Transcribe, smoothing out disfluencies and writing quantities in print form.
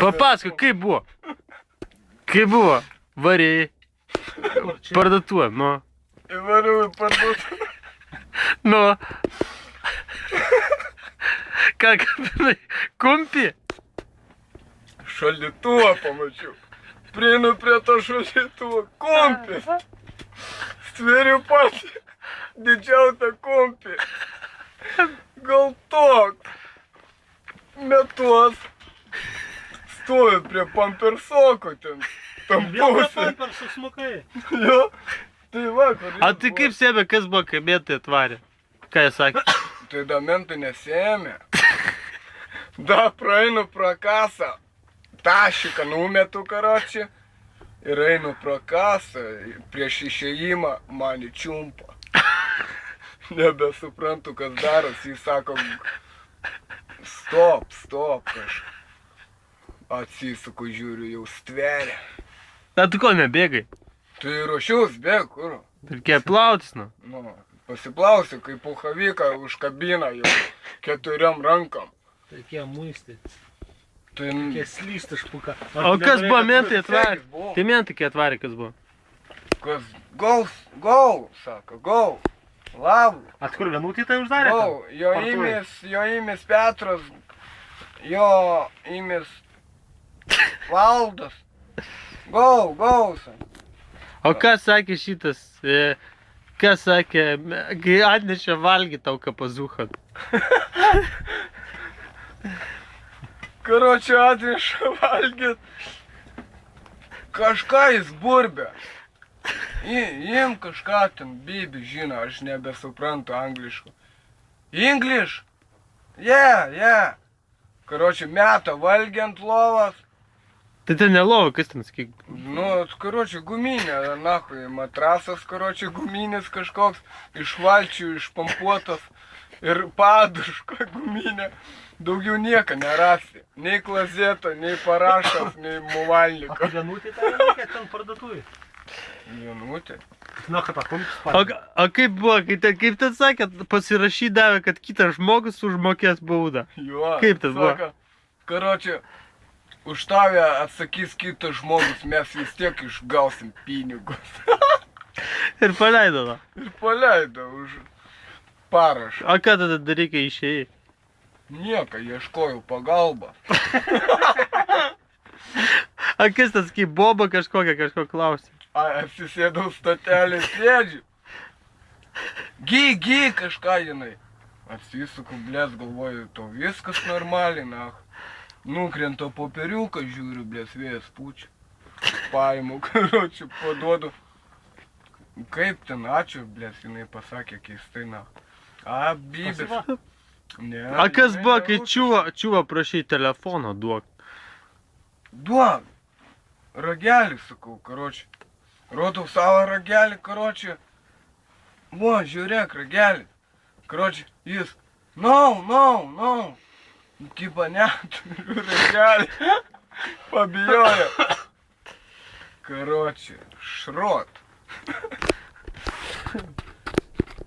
Papasakok, kaip buvo? Kaip buvo? Varėjai. Parduotuvė, nu. Įvariau į parduotuvę. Nu. Ką kapinai? Kumpį? Šaldytuvą pamačiau. Prieinu prie to šaldytuvo. Kumpis. Stveriu patį. Didžiausią kumpį. Gal toks. Metuos. Stoju prie pampersoko ten. Tam Vėl pusė. pampersų smukai. Jo. Tai va, kur A tai kaip sėmė, kas buvo, kai mėtai atvarė? Ką jie sakė? Tai damentų nesėmė. Da praeinu pro kasą. Tašiką numetu, karoči. Ir einu pro kasą. Prieš išėjimą man įčiumpa. Nebesuprantu, kas daros. Jis sako, stop, aš. Atsisuku, žiūriu, jau stveria. Na, tu ko nebėgai? Tai ruošiaus, bėg, kur? Reikėjo plautis, nu. Nu, pasiplausiu, kaip puhaviką užkabina jau 4 rankom. Reikėjo muisti. Tai Reikėjo slysti špuką. O kas buvo, mentai atvarė? Sekis buvo. Tai mentai, kai atvarė, kas buvo? Kas? Go, sako, go. Labu. At kur vienutį tai uždarė? Go. Jo įmis Petras. Jo įmis Valdas. Go, sako. O kas sakė šitas? Kas sakė, kai atnešė valgyti tau kapazuchą? Karočią atneša valgyt. Kažką jis burbė. Jiem kažką ten bibi žino, aš nebesuprantu angliško. English? Yeah. Karočią meta valgį ant lovas. Tai ten nelova, kas ten, sakyk? Nu, karočią guminė, nahui, matrasas, karočią guminis kažkoks, iš valčių išpampuotas ir paduško guminė. Daugiau nieko nerasi. Nei klozeto, nei parašas, nei muvalniko. O vienutį tai reikia ten parduotuvį. Vienutė. Na, kad akumpis O patys. kaip buvo, kaip ten sakė, pasirašydavė, kad kitas žmogus užmokės baudą? Jo. Kaip tas buvo? Sako, karočią, už tave atsakys kitas žmogus, mes vis tiek išgausim pinigus. Ir paleido. Nu. Ir paleido už parašą. O ką tada darai, kai išėjai? Nieko, ieškojau pagalbą. A kas tas, kaip boba kažko klausė? Atsisėdau stotelį, sėdžiu. Gy, kažką jinai. Atsisuku, blės, galvoju, to viskas normaliai, na. Nukrenta popieriuką, žiūriu, blės, vėjas pučia. Paimu, karočiu, paduodu. Kaip ten, ačiū, blės, jinai pasakė keistai, na. A, bybės. Ne. A kas buvo, kai nerūpi. čiuva prašai telefono duok? Duok. Ragelį, sakau, karočiu. Rodau savo ragelį, karočiu. Vo, žiūrėk, ragelį. Karočiu, jis. No. Kipa neturiu ragelį. Pabijojo. Karočiu, šrot.